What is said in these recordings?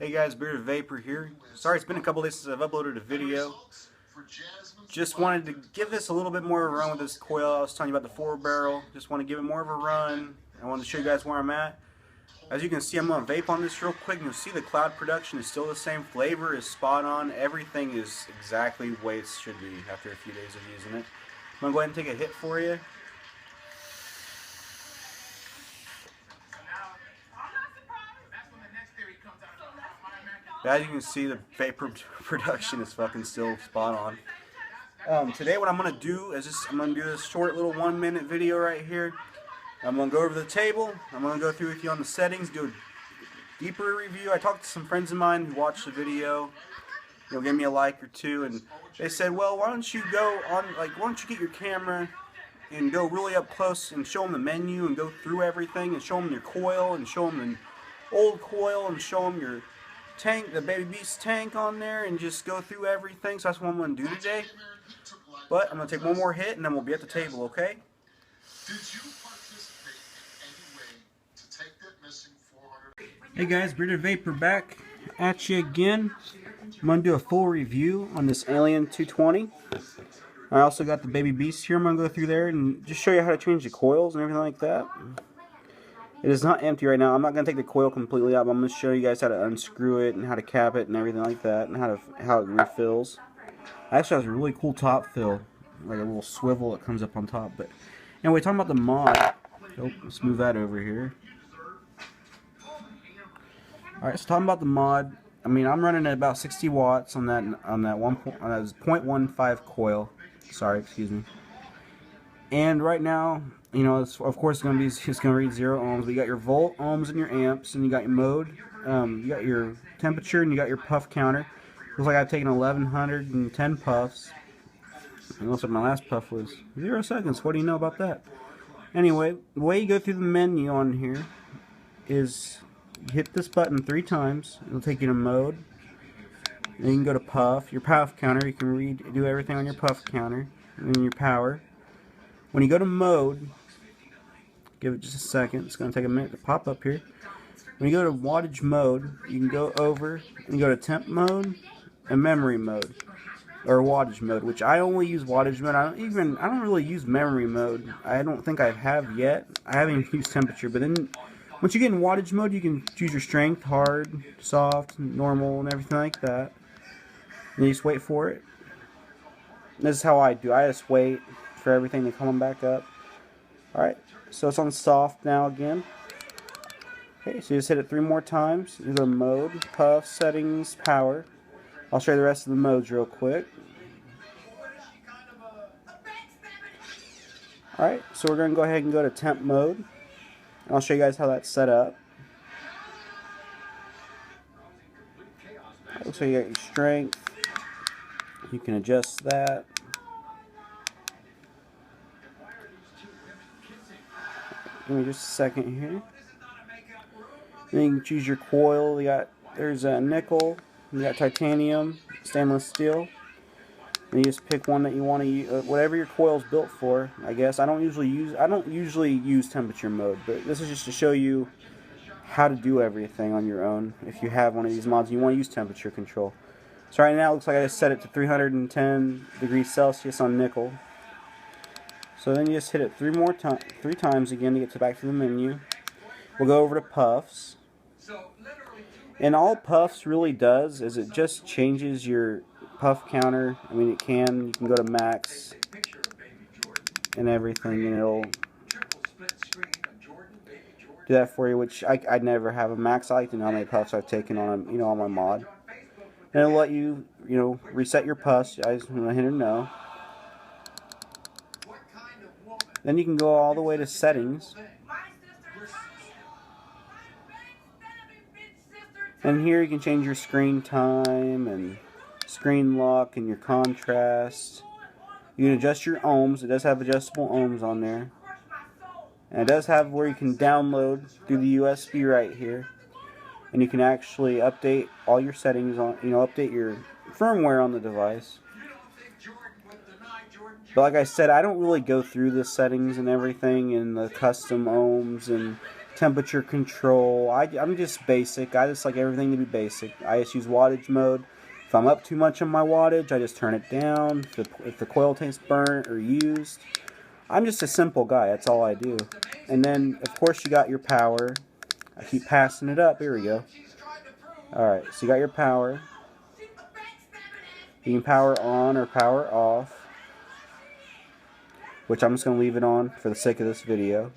Hey guys, Bearded Vapor here. Sorry it's been a couple days since I've uploaded a video. Just wanted to give this a little bit more of a run with this coil. I was telling you about the 4-barrel. Just want to give it more of a run. I wanted to show you guys where I'm at. As you can see, I'm going to vape on this real quick. You'll see the cloud production is still the same. Flavor is spot on. Everything is exactly the way it should be after a few days of using it. I'm going to go ahead and take a hit for you. As you can see, the vapor production is fucking still spot on. Today what I'm going to do is I'm going to do this short little 1-minute video right here. I'm going to go over the table. I'm going to go through with you on the settings, do a deeper review. I talked to some friends of mine who watched the video. They'll give me a like or two, and they said, well, why don't you go on, why don't you get your camera and go really up close and show them the menu and go through everything and show them your coil and show them an old coil and show them your tank, the Baby Beast tank on there, and just go through everything. So that's what I'm going to do today. But I'm going to take one more hit and then we'll be at the table, okay? Hey guys, Bearded Vapor back at you again. I'm going to do a full review on this Alien 220. I also got the Baby Beast here. I'm going to go through there and just show you how to change the coils and everything like that. It is not empty right now. I'm not going to take the coil completely out, but I'm going to show you guys how to unscrew it and how to cap it and everything like that, and how it refills. It actually has a really cool top fill, like a little swivel that comes up on top. But anyway, talking about the mod. Oh, let's move that over here. Alright, so talking about the mod, I mean, I'm running at about 60 watts on that 0.15 coil. Sorry, excuse me. And right now, you know, it's of course going to read 0 ohms. But you got your volt, ohms, and your amps, and you got your mode. You got your temperature, and you got your puff counter. Looks like I've taken 1,110 puffs. It looks like my last puff was 0 seconds. What do you know about that? Anyway, the way you go through the menu on here is you hit this button 3 times. It'll take you to mode. Then you can go to puff. Your puff counter, you can do everything on your puff counter. And then your power. When you go to mode, give it just a second. It's going to take a minute to pop up here. When you go to wattage mode, you can go over and go to temp mode and memory mode, or wattage mode, which I only use wattage mode. I don't really use memory mode. I don't think I have yet. I haven't even used temperature. But then once you get in wattage mode, you can choose your strength, hard, soft, normal, and everything like that. And you just wait for it. This is how I do. I just wait for everything to come back up. Alright, so it's on soft now again. Okay, so you just hit it 3 more times. You go to mode, puff, settings, power. I'll show you the rest of the modes real quick. Alright, so we're going to go ahead and go to temp mode. And I'll show you guys how that's set up. So you got your strength. You can adjust that. Give me just a second here. Then you can choose your coil. There's a nickel, you got titanium, stainless steel. And you just pick one that you want to use, whatever your coil's built for. I guess I don't usually use temperature mode, but this is just to show you how to do everything on your own. If you have one of these mods and you want to use temperature control. So right now it looks like I just set it to 310 degrees Celsius on nickel. So then you just hit it 3 times again to get back to the menu. We'll go over to puffs. And all puffs really does is it just changes your puff counter. I mean, you can go to max and everything, and it'll do that for you, which I'd never have a max. I like to know how many puffs I've taken on, on my mod. And it'll let you, reset your puffs. I just want to hit her no. Then you can go all the way to settings. And here you can change your screen time and screen lock and your contrast. You can adjust your ohms. It does have adjustable ohms on there. And it does have where you can download through the USB right here. And you can actually update all your settings on, update your firmware on the device. But like I said, I don't really go through the settings and everything and the custom ohms and temperature control. I'm just basic. I just like everything to be basic. I just use wattage mode. If I'm up too much on my wattage, I just turn it down. If the coil tank's burnt or used, I'm just a simple guy. That's all I do. And then, of course, you got your power. I keep passing it up. Here we go. Alright, so you got your power. You can power on or power off, which I'm just going to leave it on for the sake of this video.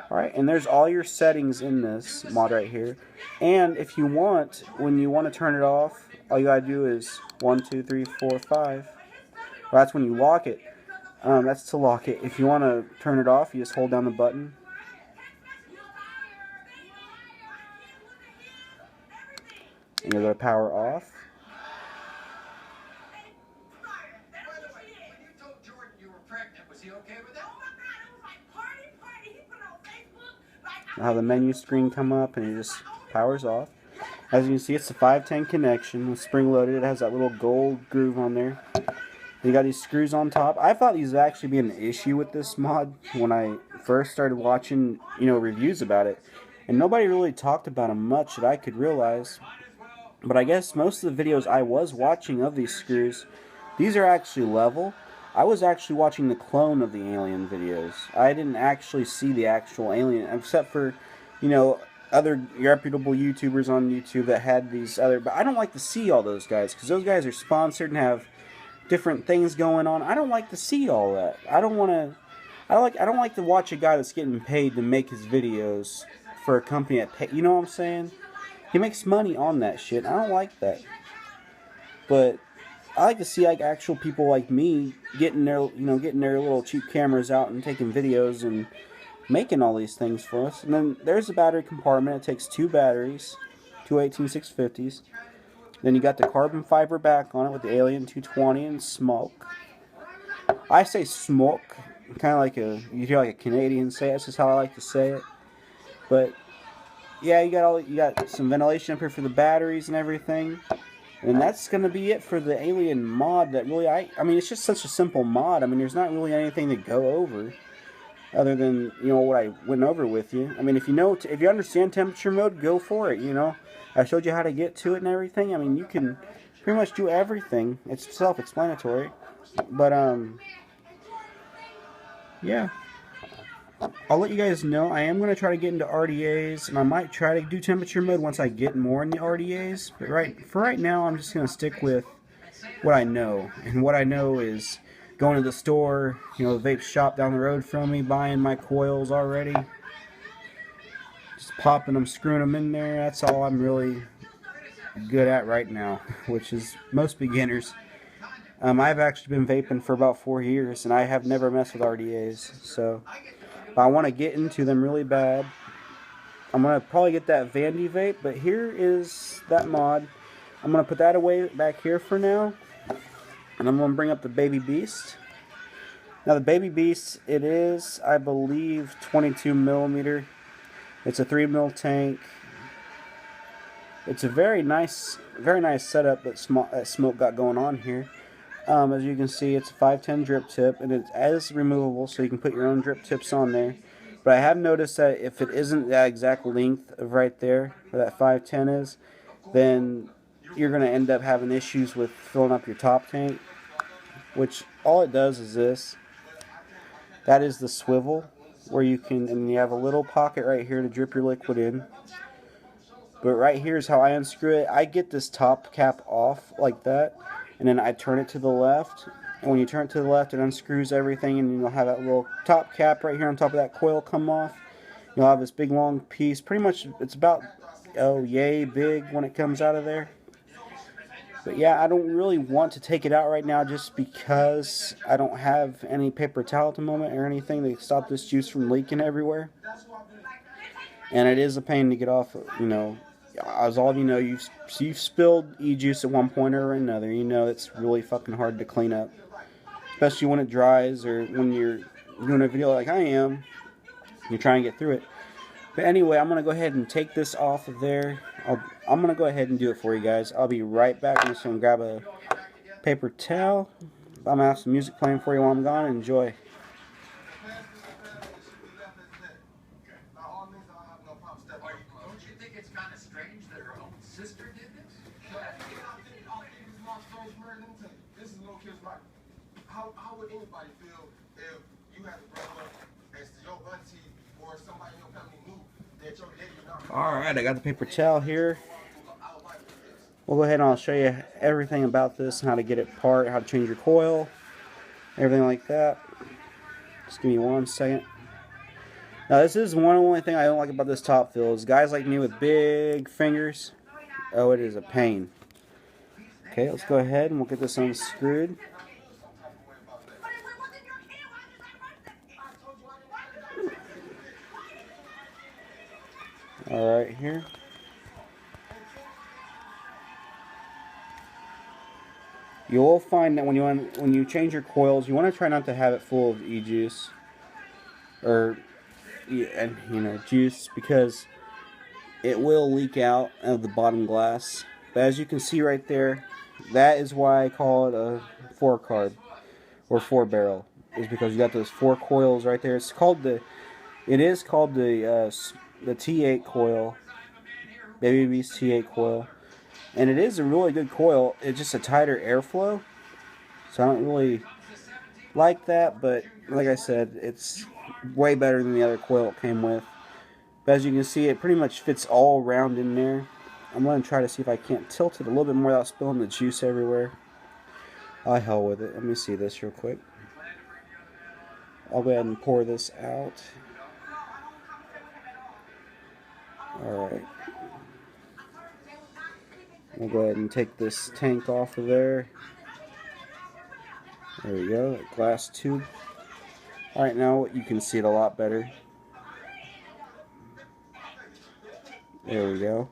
Alright, and there's all your settings in this mod right here. And if you want, when you want to turn it off, all you gotta do is 1, 2, 3, 4, 5. Well, that's when you lock it. That's to lock it. If you want to turn it off, you just hold down the button. And you're going to power off. You'll have the menu screen come up and it just powers off. As you can see, it's a 510 connection. It's spring loaded. It has that little gold groove on there. You got these screws on top. I thought these would actually be an issue with this mod when I first started watching, reviews about it. And nobody really talked about them much that I could realize. But I guess most of the videos I was watching of these screws, these are actually level. I was actually watching the clone of the Alien videos. I didn't actually see the actual Alien, except for, other reputable YouTubers on YouTube that had these other. But I don't like to see all those guys, because those guys are sponsored and have different things going on. I don't like to see all that. I don't like to watch a guy that's getting paid to make his videos for a company that pay. You know what I'm saying? He makes money on that shit. I don't like that. But I like to see actual people like me getting their little cheap cameras out and taking videos and making all these things for us. And then there's a battery compartment. It takes 2 batteries, 2 18650s. Then you got the carbon fiber back on it with the Alien 220 and Smok. I say Smok, kind of like you hear like a Canadian say it. That's just how I like to say it. But yeah, you got some ventilation up here for the batteries and everything. And that's going to be it for the Alien mod. That really, I mean, it's just such a simple mod. I mean, there's not really anything to go over, other than what I went over with you. I mean, if you understand temperature mode, go for it. I showed you how to get to it and everything. I mean, you can pretty much do everything. It's self-explanatory. But yeah. I'll let you guys know, I am going to try to get into RDAs, and I might try to do temperature mode once I get more in the RDAs. But for right now, I'm just going to stick with what I know. And what I know is going to the store, the vape shop down the road from me, buying my coils already. Just popping them, screwing them in there. That's all I'm really good at right now, which is most beginners. I've actually been vaping for about 4 years, and I have never messed with RDAs, so I want to get into them really bad. I'm going to probably get that Vandy vape, but here is that mod. I'm going to put that away back here for now, and I'm going to bring up the Baby Beast. Now the Baby Beast, it is, I believe, 22 millimeter. It's a 3 mil tank. It's a very nice setup that Smok got going on here. As you can see, it's a 510 drip tip, and it is removable, so you can put your own drip tips on there. But I have noticed that if it isn't that exact length of right there, where that 510 is, then you're going to end up having issues with filling up your top tank, which all it does is this. That is the swivel, where you can, and you have a little pocket right here to drip your liquid in. But right here is how I unscrew it. I get this top cap off like that, and then I turn it to the left. And when you turn it to the left, it unscrews everything, and you'll have that little top cap right here on top of that coil come off. You'll have this big long piece. Pretty much, it's about, yay big when it comes out of there. But yeah, I don't really want to take it out right now just because I don't have any paper towel at the moment or anything to stop this juice from leaking everywhere. And it is a pain to get off, as all of you know, you've spilled e-juice at one point or another. It's really fucking hard to clean up, especially when it dries or when you're doing a video like I am. You're trying to get through it. But anyway, I'm gonna go ahead and take this off of there. I'm gonna go ahead and do it for you guys. I'll be right back. I'm just gonna grab a paper towel. I'm gonna have some music playing for you while I'm gone. Enjoy. think it's kind of strange that her own sister did this? I think it's not strange, man. Let me tell you, this is a little kid's life. How would anybody feel if you had to grow up and your auntie or somebody in your family knew that your daddy was not? Alright, I got the paper towel here. We'll go ahead and I'll show you everything about this, how to get it apart, how to change your coil, everything like that. Just give me 1 second. Now this is one only thing I don't like about this top fill is guys like me with big fingers. Oh, it is a pain. Okay, let's go ahead and we'll get this unscrewed. Alright, here. You'll find that when you change your coils, you want to try not to have it full of e-juice or juice, because it will leak out of the bottom glass. But as you can see right there, that is why I call it a 4-carb or 4-barrel, is because you got those 4 coils right there. It is called the T8 coil, Baby Beast T8 coil. And it is a really good coil. It's just a tighter airflow. So I don't really like that, but like I said, it's way better than the other coil it came with. But as you can see, it pretty much fits all around in there. I'm going to try to see if I can't tilt it a little bit more without spilling the juice everywhere. Oh, hell with it. Let me see this real quick. I'll go ahead and pour this out. Alright. We'll go ahead and take this tank off of there. There we go, that glass tube. Alright, now you can see it a lot better. There we go.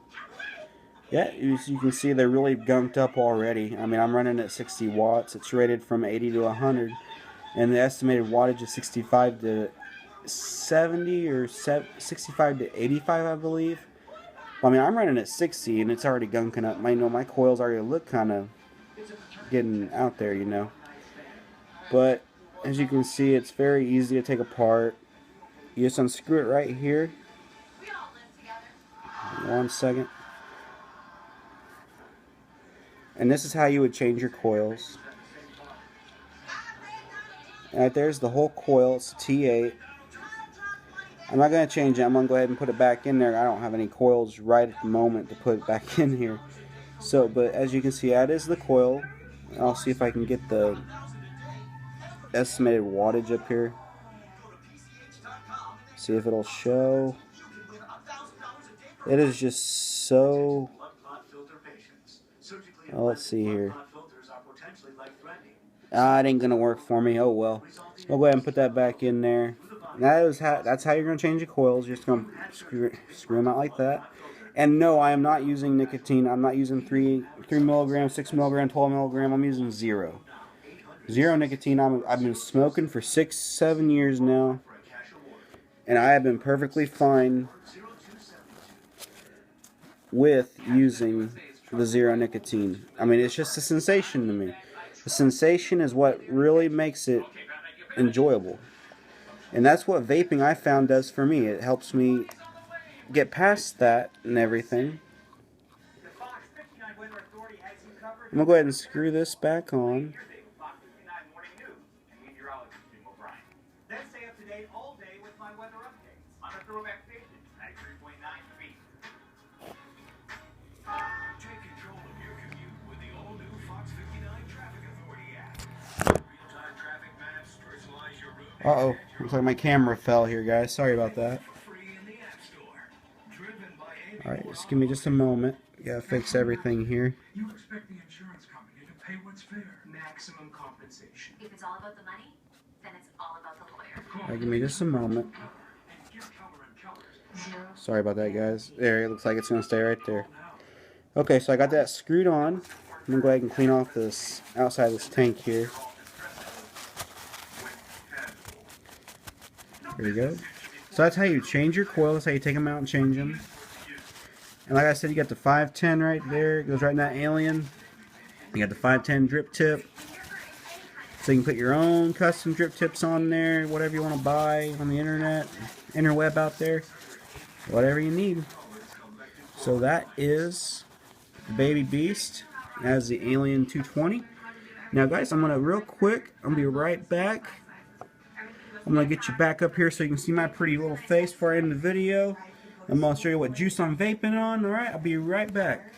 Yeah, as you can see, they're really gunked up already. I mean, I'm running at 60 watts. It's rated from 80 to 100. And the estimated wattage is 65 to 70 or 65 to 85, I believe. I mean, I'm running at 60 and it's already gunking up. My coils already look kind of getting out there, But as you can see, it's very easy to take apart. You just unscrew it right here. 1 second. And this is how you would change your coils. And right there's the whole coil. It's a T8. I'm not going to change it. I'm going to go ahead and put it back in there. I don't have any coils right at the moment to put it back in here. So, but as you can see, that is the coil. I'll see if I can get the estimated wattage up here. See if it'll show. It is just so... Oh, let's see here. It ain't going to work for me. Oh well. We'll go ahead and put that back in there. That's how you're going to change the coils. You're just going to screw them out like that. And no, I am not using nicotine. I'm not using 3 milligram, 6 milligram, 12 milligram. I'm using 0. 0 nicotine. I've been smoking for 6-7 years now. And I have been perfectly fine with using the 0 nicotine. I mean, it's just a sensation to me. The sensation is what really makes it enjoyable. And that's what vaping, I found, does for me. It helps me get past that and everything. I'm going to go ahead and screw this back on. Uh-oh, looks like my camera fell here, guys. Sorry about that. Alright, just give me just a moment. Gotta fix everything here. You expect the insurance company to pay what's fair. Maximum compensation. If it's all about the money, then it's all about the lawyer. Alright, give me just a moment. Sorry about that, guys. There, it looks like it's gonna stay right there. Okay, so I got that screwed on. I'm gonna go ahead and clean off this outside of this tank here. There you go. So that's how you change your coil. That's how you take them out and change them. And like I said, you got the 510 right there. It goes right in that Alien. You got the 510 drip tip. So you can put your own custom drip tips on there. Whatever you want to buy on the internet. Interweb out there. Whatever you need. So that is the Baby Beast as the Alien 220. Now guys, I'm gonna real quick, I'm gonna be right back. I'm gonna get you back up here so you can see my pretty little face before I end the video. I'm gonna show you what juice I'm vaping on. Alright, I'll be right back.